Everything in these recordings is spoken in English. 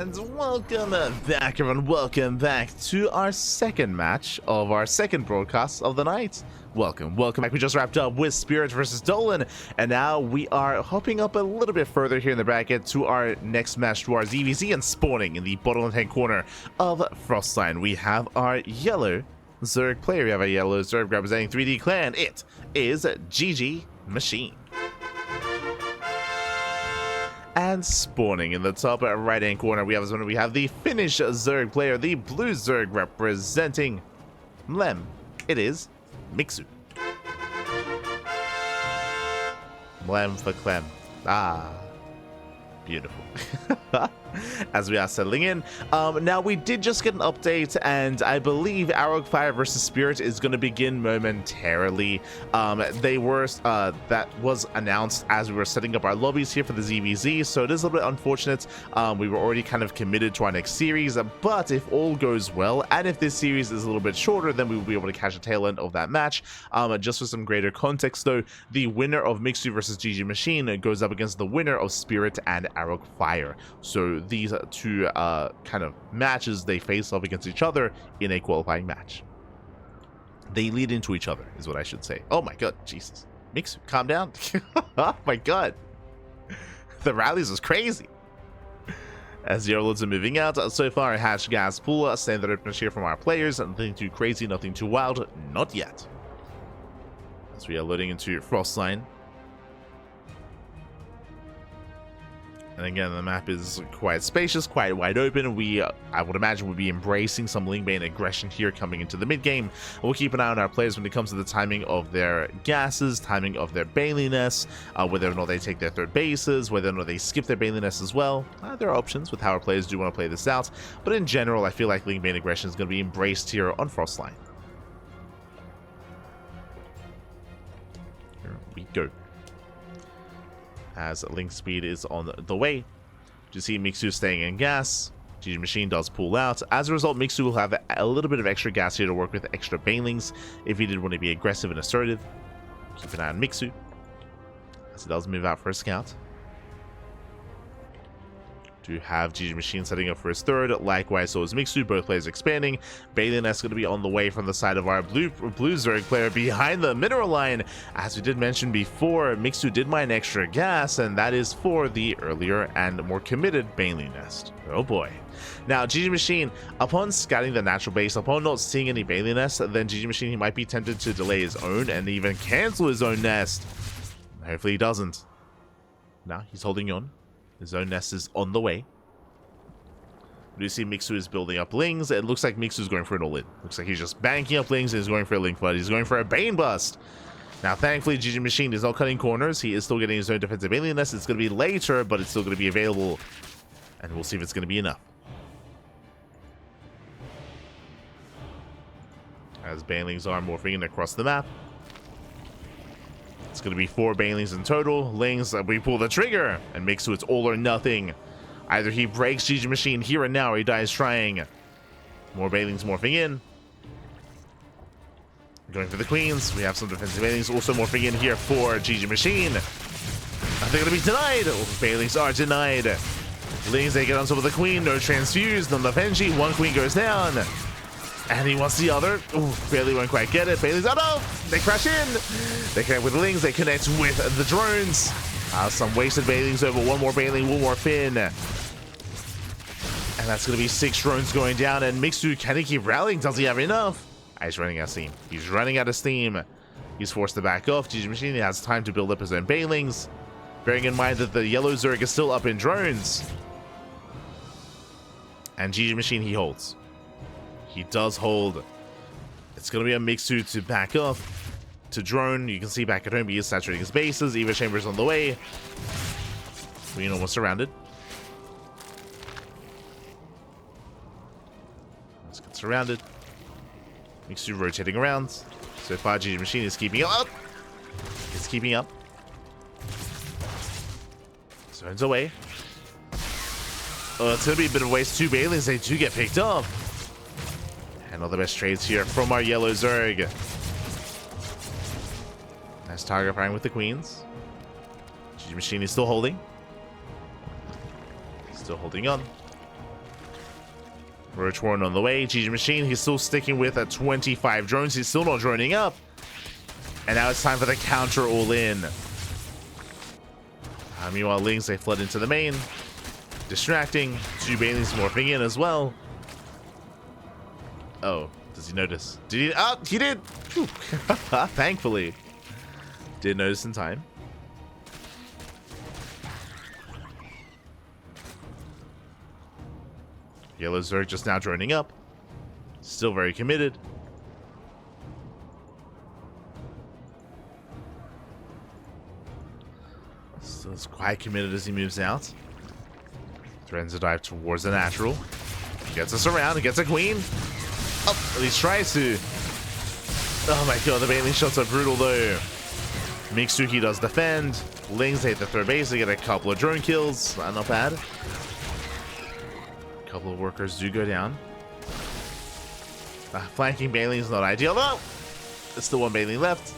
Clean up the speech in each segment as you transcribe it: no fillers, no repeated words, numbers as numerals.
And welcome back, everyone. Welcome back to our second match of our second broadcast of the night. Welcome back. We just wrapped up with Spirit versus Dolan, and now we are hopping up a little bit further here in the bracket to our next match, to our ZvZ, and spawning in the bottom left-hand corner of Frostline. We have our yellow Zerg player. We have a yellow Zerg representing 3D Clan. It is GgMaChine. And spawning in the top right-hand corner, we have the Finnish Zerg player, the blue Zerg representing Lem. It is Mixu. Lem for Clem. Ah, beautiful. As we are settling in, now we did just get an update, and I believe Fire versus Spirit is going to begin momentarily. That was announced as we were setting up our lobbies here for the ZvZ, so it is a little bit unfortunate. We were already kind of committed to our next series, but if all goes well, and if this series is a little bit shorter, then we will be able to catch the tail end of that match. Just for some greater context, though, the winner of Mixu versus GgMaChine goes up against the winner of Spirit and Fire. So these two kind of matches, they face off against each other in a qualifying match. They lead into each other, is what I should say. Oh my god, Jesus. Mixu, calm down. Oh my god. The rallies was crazy. As the overloads are moving out, so far a hatch gas pool, standard openers here from our players. Nothing too crazy, nothing too wild, not yet. As we are loading into Frostline. And again, the map is quite spacious, quite wide open. I would imagine we'll be embracing some Ling Bane aggression here coming into the mid-game. We'll keep an eye on our players when it comes to the timing of their gases, timing of their Baneliness, whether or not they take their third bases, whether or not they skip their Baneliness as well. There are options with how our players do want to play this out. But in general, I feel like Ling Bane aggression is going to be embraced here on Frostline. Here we go. As link speed is on the way. You see Mixu staying in gas. GgMaChine does pull out. As a result, Mixu will have a little bit of extra gas here to work with extra banelings if he did want to be aggressive and assertive. Keep an eye on Mixu as he does move out for a scout. To have GgMaChine setting up for his third. Likewise, so is Mixu. Both players expanding. Baneliness going to be on the way from the side of our blue Zerg player behind the mineral line. As we did mention before, Mixu did mine extra gas, and that is for the earlier and more committed Baneliness. Oh boy. Now, GgMaChine, upon scouting the natural base, upon not seeing any Baneliness, then GgMaChine, he might be tempted to delay his own and even cancel his own nest. Hopefully he doesn't. Now, he's holding on. His own nest is on the way. We do see Mixu is building up Lings. It looks like Mixu is going for an all-in. Looks like he's just banking up Lings and he's going for a Link Flood. He's going for a Bane Bust. Now, thankfully, GgMaChine is not cutting corners. He is still getting his own defensive Baneliness. It's going to be later, but it's still going to be available. And we'll see if it's going to be enough. As Banelings are morphing in across the map. It's going to be 4 Banelings in total. Lings, we pull the trigger. And Mixu, it's all or nothing. Either he breaks GgMaChine here and now, or he dies trying. More Banelings morphing in. Going for the Queens. We have some defensive Banelings also morphing in here for GgMaChine. They're going to be denied. Banelings are denied. Lings, they get on top of the Queen. No transfused on the Venji. One Queen goes down. And he wants the other. Ooh, barely won't quite get it. Bailey's, oh no! They crash in! They connect with the Lings, they connect with the drones. Some wasted Bailings over. One more Bailing, one more Finn. And that's going to be 6 drones going down. And Mixu, can he keep rallying? Does he have enough? He's running out of steam. He's running out of steam. He's forced to back off. GgMaChine has time to build up his own Bailings. Bearing in mind that the yellow Zerg is still up in drones. And GgMaChine, he holds. He does hold. It's going to be a Mixu to back up. To drone. You can see back at home he is saturating his bases. Eva Chamber's on the way. Queen almost surrounded. Let's get surrounded. Mixu rotating around. So far GgMaChine is keeping up. It's keeping up. Zones away. Oh, it's going to be a bit of a waste. 2 Bailings, they do get picked up. And all the best trades here from our yellow Zerg. Nice target firing with the Queens. GgMaChine is still holding. Still holding on. Roach Warren on the way. GgMaChine, he's still sticking with a 25 drones. He's still not droning up. And now it's time for the counter all in. Meanwhile, Lings, they flood into the main. Distracting. 2 Banelings morphing in as well. Oh, does he notice? Did he? Oh, he did! Thankfully. Did notice in time. Yellow Zerg just now droning up. Still very committed. Still is quite committed as he moves out. Threatens a dive towards the natural. Gets us around. Gets a queen. Oh, at least tries to. Oh my god, the Baneling shots are brutal though. Mixu, he does defend. Lings hit the third base. They get a couple of drone kills. Not bad. A couple of workers do go down. Flanking Baneling is not ideal though. There's still 1 Baneling left.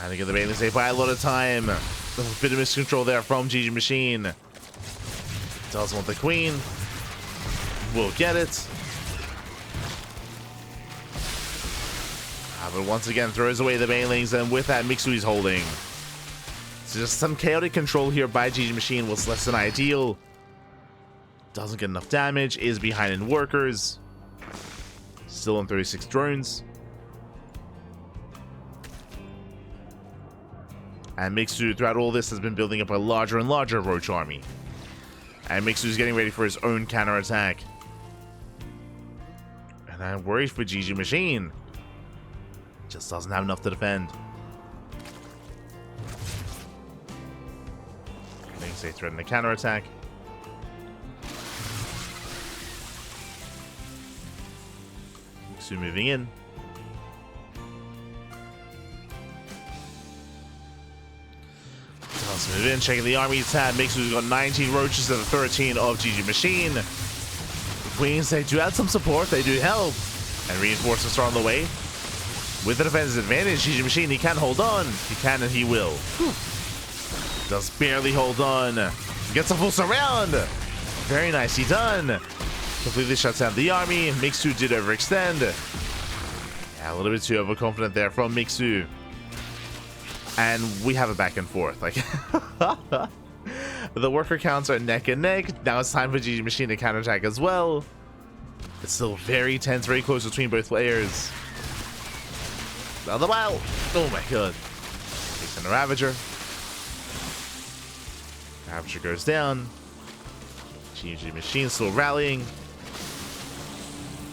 And again, the Banelings, they buy a lot of time. A bit of miscontrol there from GgMaChine. Does want the queen. Will get it. But once again, throws away the Banelings, and with that, Mixu is holding. So just some chaotic control here by GgMaChine was less than ideal. Doesn't get enough damage, is behind in workers. Still on 36 drones. And Mixu, throughout all this, has been building up a larger and larger Roach army. And Mixu is getting ready for his own counterattack. And I'm worried for GgMaChine. Just doesn't have enough to defend. Things they threaten the counterattack. Mixu moving in. Let's move in, checking the army tab. Mixu's got 19 roaches to the 13 of GgMaChine. The Queens, they do add some support, they do help. And reinforcements are on the way. With the defense's advantage, GgMaChine, he can hold on. He can and he will. Does barely hold on. Gets a full surround. Very nicely done. Completely shuts down the army. Mixu did overextend. Yeah, a little bit too overconfident there from Mixu. And we have a back and forth. Like the worker counts are neck and neck. Now it's time for GgMaChine to counterattack as well. It's still very tense, very close between both players. Another mile. Oh my god. Takes in a Ravager. Ravager goes down. GgMaChine still rallying.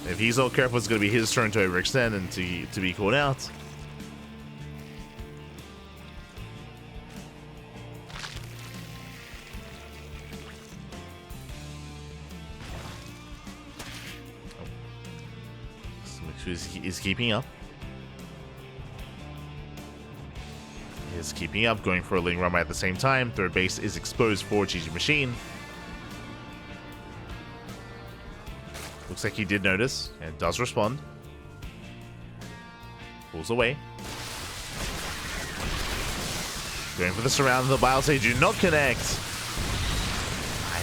If he's not careful, it's going to be his turn to overextend and to be called out. Is keeping up. He is keeping up, going for a Ling run at the same time. Third base is exposed for GgMaChine. Looks like he did notice and does respond. Pulls away. Going for the surround of the biles. They do not connect.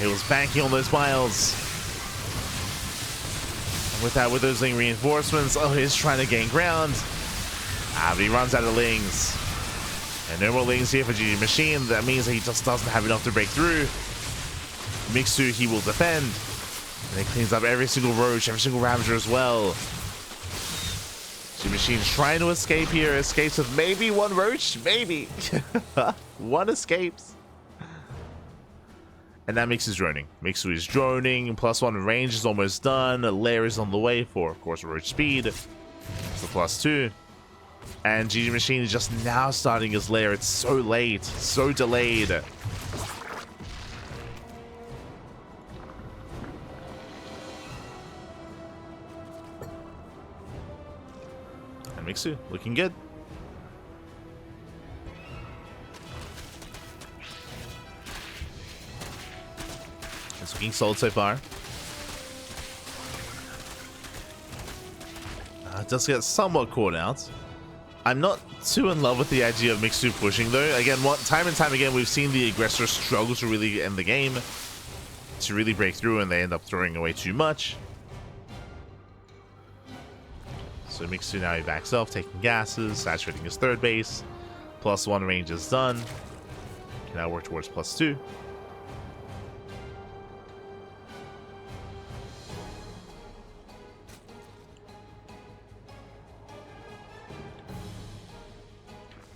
He was banking on those biles. With that, with those Ling reinforcements, oh, he's trying to gain ground. But he runs out of Lings. And no more Lings here for GgMaChine. That means that he just doesn't have enough to break through. Mixu, he will defend. And he cleans up every single Roach, every single Ravager as well. GgMaChine trying to escape here. Escapes with maybe 1 Roach. Maybe. 1 escapes. And that Mixu is droning. Mixu is droning. +1 range is almost done. A lair is on the way for, of course, Roach speed. So +2. And GgMaChine is just now starting his lair. It's so late. So delayed. And Mixu looking good. It's looking solid so far. It does get somewhat caught out. I'm not too in love with the idea of Mixu pushing though. Again, time and time again, we've seen the aggressor struggle to really end the game, to really break through, and they end up throwing away too much. So Mixu now he backs off, taking gases, saturating his third base. +1 range is done. Can now work towards +2.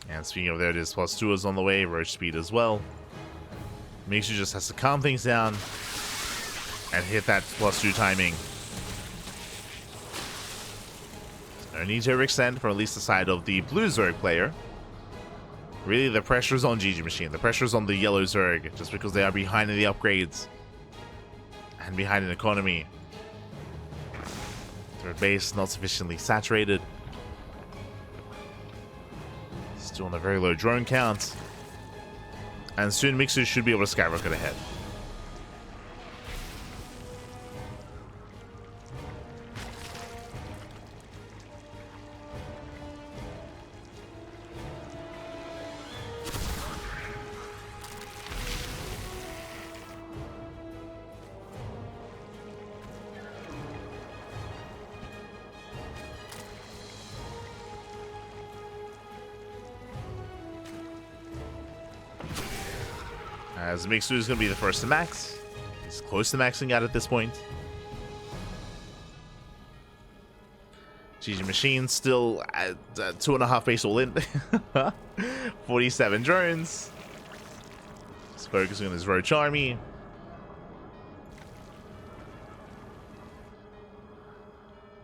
And speaking of there, it is +2 is on the way, roach speed as well. Mixu just has to calm things down and hit that +2 timing. No need to overextend from at least the side of the blue Zerg player. Really, the pressure's on GgMaChine. The pressure's on the yellow Zerg, just because they are behind in the upgrades and behind in economy. Third base not sufficiently saturated. Still on a very low drone count. And soon Mixu should be able to skyrocket ahead. As Mixu is going to be the first to max. He's close to maxing out at this point. GgMaChine still at 2.5 base all in. 47 drones. He's focusing on his roach army.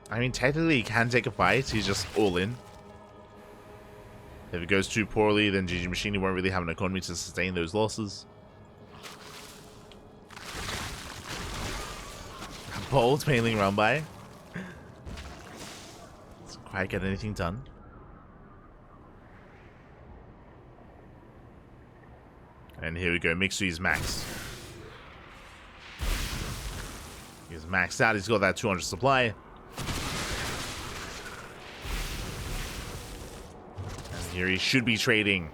I mean, technically he can take a fight. He's just all in. If it goes too poorly, then GgMaChine won't really have an economy to sustain those losses. Bold mainly run by. Doesn't quite get anything done. And here we go. Mixu's maxed. He's maxed out. He's got that 200 supply. And here he should be trading.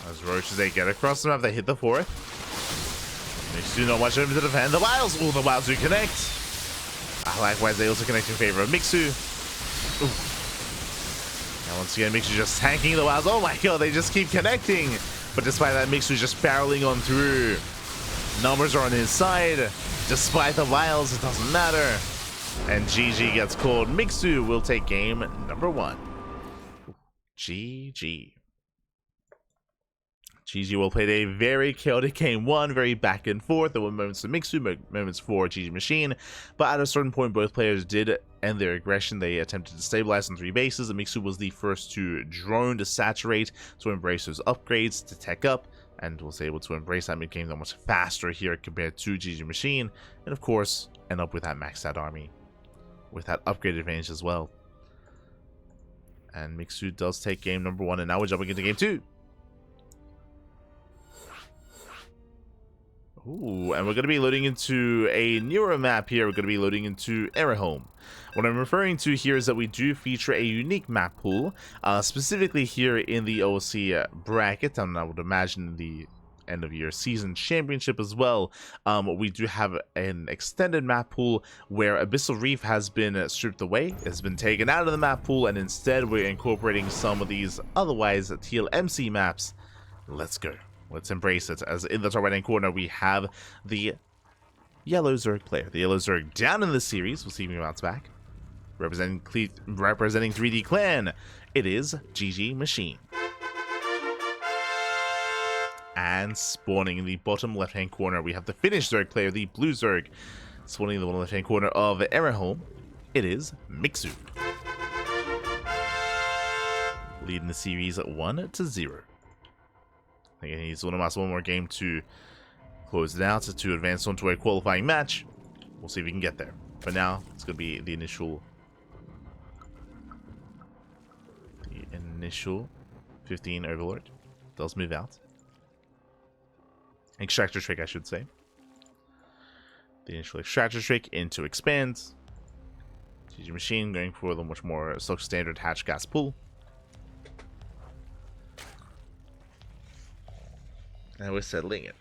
As roaches they get across the map, they hit the fourth. Mixu not much room to defend. The Wilds! Oh, the Wilds do connect. Likewise, they also connect in favor of Mixu. Ooh. And once again, Mixu just tanking the Wilds. Oh my god, they just keep connecting. But despite that, Mixu just barreling on through. Numbers are on his side. Despite the Wilds, it doesn't matter. And GG gets called. Mixu will take game number 1. GG. GG will play a very chaotic game 1, very back and forth. There were moments for Mixu, moments for GgMaChine, but at a certain point, both players did end their aggression. They attempted to stabilize on 3 bases, and Mixu was the first to drone, to saturate, to embrace those upgrades, to tech up, and was able to embrace that mid-game that much faster here compared to GgMaChine, and of course, end up with that maxed out army, with that upgrade advantage as well. And Mixu does take game number 1, and now we're jumping into game 2. Ooh, and we're going to be loading into a newer map here. We're going to be loading into Home. What I'm referring to here is that we do feature a unique map pool, specifically here in the OSC bracket, and I would imagine the end of year season championship as well. We do have an extended map pool where Abyssal Reef has been stripped away, has been taken out of the map pool, and instead we're incorporating some of these otherwise TLMC maps. Let's go. Let's embrace it. As in the top right hand corner, we have the yellow Zerg player. The yellow Zerg down in the series. We'll see if he bounce back. Representing 3D Clan, it is GgMaChine. And spawning in the bottom left hand corner, we have the Finnish Zerg player, the blue Zerg. Spawning in the bottom left hand corner of Home, it is Mixu. Leading the series at 1-0. Again, he needs one more game to close it out, to advance on to a qualifying match. We'll see if we can get there. But now, it's going to be the initial 15 Overlord. Does move out. Extractor trick, I should say. The initial extractor trick into expand. GgMaChine going for the much more stock standard hatch gas pull. And we're settling it.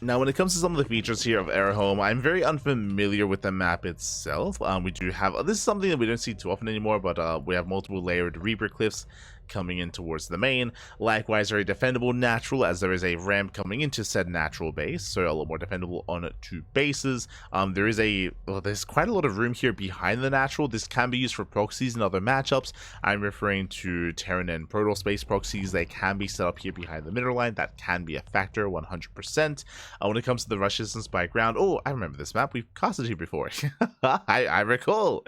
Now, when it comes to some of the features here of Airhome, I'm very unfamiliar with the map itself. We do have, this is something that we don't see too often anymore, but we have multiple layered Reaper cliffs coming in towards the main. Likewise, very defendable natural, as there is a ramp coming into said natural base, so a lot more defendable on two bases. There's quite a lot of room here behind the natural. This can be used for proxies and other matchups. I'm referring to Terran and Protoss space proxies. They can be set up here behind the middle line. That can be a factor 100%. When it comes to the rush distance by ground, oh, I remember this map. We've casted here before. I recall.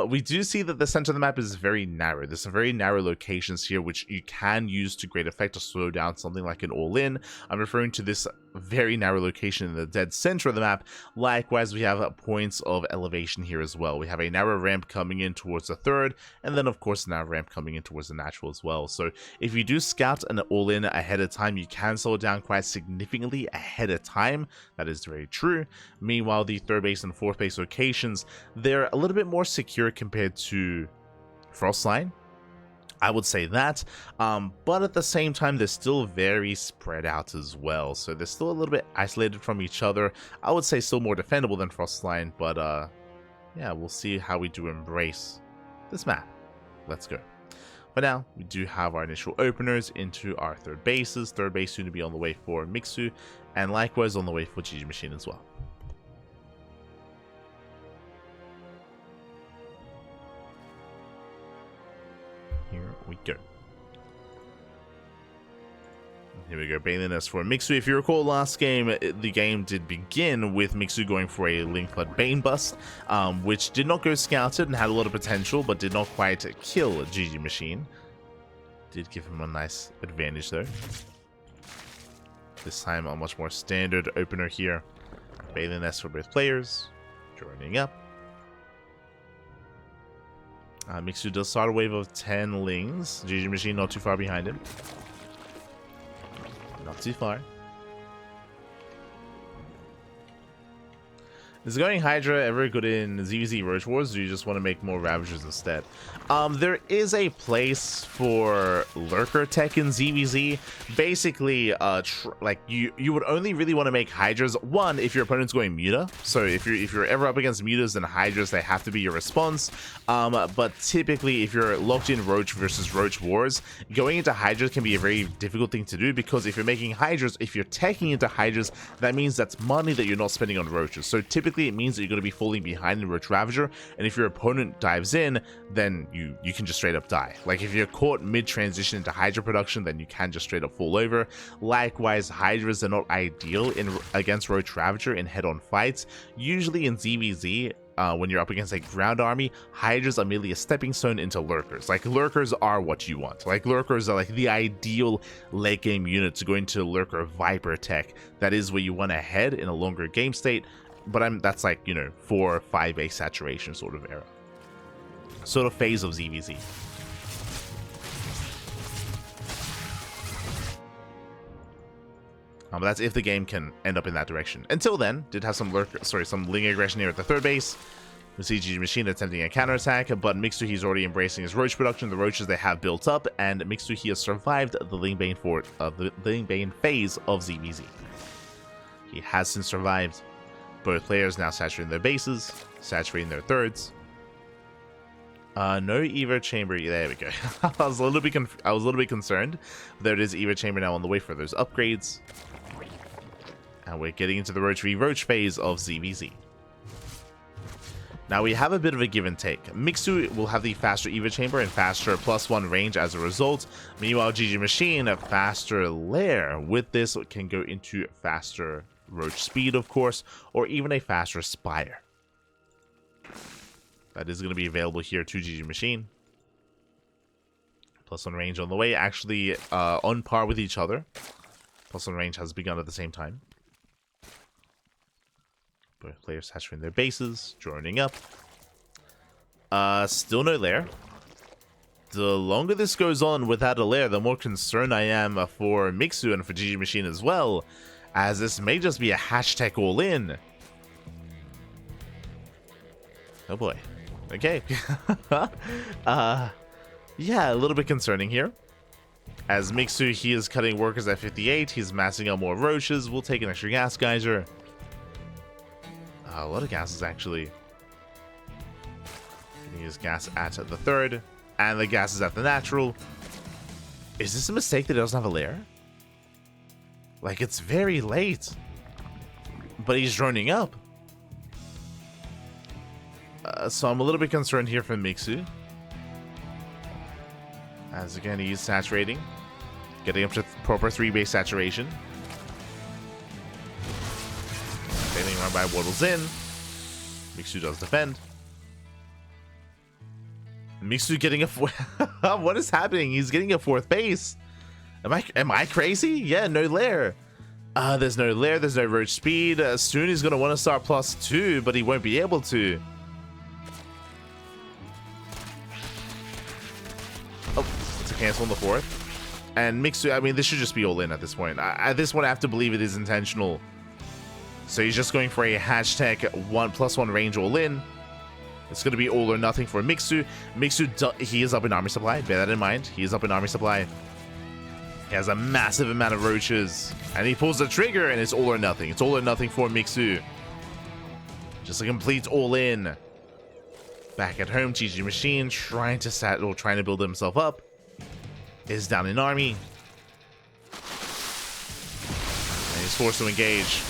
We do see that the center of the map is very narrow. There's some very narrow locations here which you can use to great effect to slow down something like an all-in. I'm referring to this very narrow location in the dead center of the map. Likewise, we have points of elevation here as well. We have a narrow ramp coming in towards the third, and then of course a narrow ramp coming in towards the natural as well. So if you do scout an all-in ahead of time, you can slow it down quite significantly ahead of time. That is very true. Meanwhile, the third base and fourth base locations, they're a little bit more secure compared to Frostline. I would say that, but at the same time, they're still very spread out as well. So they're still a little bit isolated from each other. I would say still more defendable than Frostline, but yeah, we'll see how we do embrace this map. Let's go. For now, we do have our initial openers into our third bases. Third base soon to be on the way for Mixu, and likewise on the way for GgMaChine as well. Here we go. Here we go, Baneliness for Mixu. If you recall last game, the game did begin with Mixu going for a Link Flood Bane bust, which did not go scouted and had a lot of potential, but did not quite kill GgMaChine. Did give him a nice advantage though. This time a much more standard opener here. Baneliness for both players. Joining up. Mixu does start a wave of 10 Lings. GgMaChine not too far behind him. Not too far. Is going Hydra ever good in ZvZ Roach Wars, or do you just want to make more Ravagers instead? There is a place for Lurker tech in ZvZ. Basically, like you would only really want to make Hydras, one, if your opponent's going Muta. So if you're ever up against Mutas, then Hydras, they have to be your response. But typically, if you're locked in Roach versus Roach Wars, going into Hydras can be a very difficult thing to do, because if you're making Hydras, if you're teching into Hydras, that means that's money that you're not spending on Roaches. So typically, it means that you're going to be falling behind in Roach Ravager, and if your opponent dives in, then you can just straight up die. Like if you're caught mid-transition into Hydra production, then you can just straight up fall over. Likewise, Hydras are not ideal against Roach Ravager in head-on fights. Usually in ZvZ, when you're up against a ground army, Hydras are merely a stepping stone into Lurkers. Like, Lurkers are what you want. Like, Lurkers are like the ideal late game unit to go into Lurker Viper tech. That is where you want to head in a longer game state. But that's like, you know, 4 or 5 saturation sort of era. Sort of phase of ZvZ. But that's if the game can end up in that direction. Until then, did have some Ling aggression here at the third base. We see GgMaChine attempting a counterattack, but Mixu, he's already embracing his Roach production. The Roaches they have built up, and Mixu, he has survived the Ling Bane phase of ZvZ. He has since survived. Both players now saturating their bases, saturating their thirds. No Evo Chamber. There we go. I was a little bit concerned. There it is, Evo Chamber now on the way for those upgrades. And we're getting into the Roach v Roach phase of ZvZ. Now we have a bit of a give and take. Mixu will have the faster Evo Chamber and faster +1 range as a result. Meanwhile, GgMaChine, a faster lair with this can go into faster Roach speed, of course, or even a faster Spire. That is going to be available here to GgMaChine. +1 range on the way, actually on par with each other. +1 range has begun at the same time. Both players saturating their bases, joining up. Still no lair. The longer this goes on without a lair, the more concerned I am for Mixu and for GgMaChine as well, as this may just be a hashtag all-in. Oh boy. Okay. Yeah, a little bit concerning here. As Mixu, he is cutting workers at 58. He's massing out more roaches. We'll take an extra gas geyser. A lot of gases, actually. Gonna use gas at the third. And the gas is at the natural. Is this a mistake that it doesn't have a lair? Like, it's very late. But he's droning up. So I'm a little bit concerned here for Mixu. As again, he's saturating. Getting up to proper 3-base saturation. Failing run by waddles in. Mixu does defend. Mixu getting a what is happening? He's getting a 4th base. Am I crazy? Yeah, no lair. There's no lair, there's no roach speed. Soon he's gonna want to start +2, but he won't be able to. Oh, it's a cancel on the 4th. And Mixu, I mean, this should just be all in at this point. At this point, I have to believe it is intentional. So he's just going for a hashtag 1+1 range all in. It's going to be all or nothing for Mixu. Mixu, he is up in army supply. Bear that in mind. He is up in army supply. He has a massive amount of roaches. And he pulls the trigger, and it's all or nothing. It's all or nothing for Mixu. Just a complete all in. Back at home, GgMaChine trying to build himself up. Is down in army. And he's forced to engage.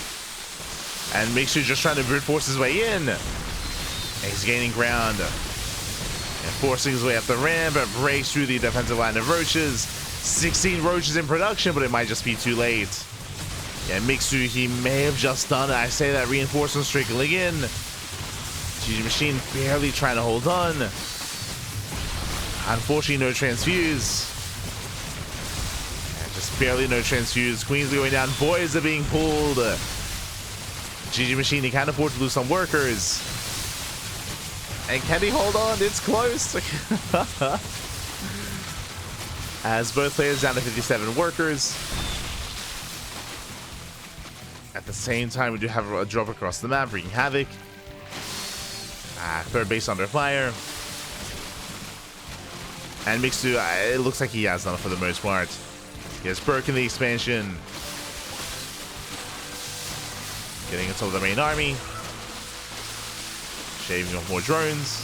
And Mixu just trying to brute force his way in. And he's gaining ground. And forcing his way up the ramp and breaks through the defensive line of roaches. 16 roaches in production, but it might just be too late. Yeah, Mixu, he may have just done it. I say that reinforcements trickling in. GgMaChine barely trying to hold on. Unfortunately, no transfuse. Just barely no transfuse. Queens are going down. Boys are being pulled. GgMaChine, he can't afford to lose some workers. And can he hold on? It's close. As both players down to 57 workers. At the same time, we do have a drop across the map, wreaking havoc. 3rd base under fire. And Mixu, it looks like he has done it for the most part. He has broken the expansion. Getting into the main army. Shaving off more drones.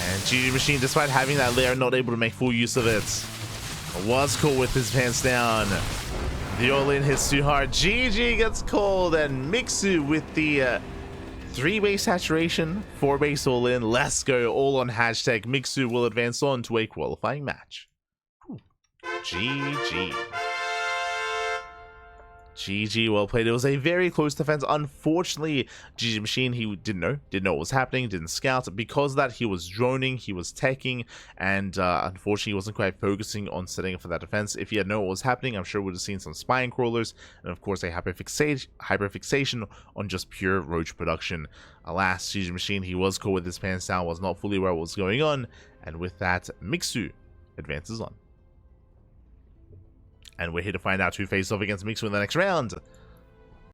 And GgMaChine, despite having that lair, not able to make full use of it. Was caught with his pants down. The all-in hits too hard. GG gets called, and Mixu with the 3-base saturation, 4-base all-in. Let's go, all on hashtag. Mixu will advance on to a qualifying match. Whew. GG. GG, well played. It was a very close defense. Unfortunately, GgMaChine, he didn't know what was happening, didn't scout. Because of that, he was droning, he was teching, and unfortunately, he wasn't quite focusing on setting up for that defense. If he had known what was happening, I'm sure we would have seen some spine crawlers, and of course, a hyperfixation on just pure roach production. Alas, GgMaChine, he was caught with his pants down, was not fully aware of what was going on, and with that, Mixu advances on. And we're here to find out who faces off against Mixu in the next round.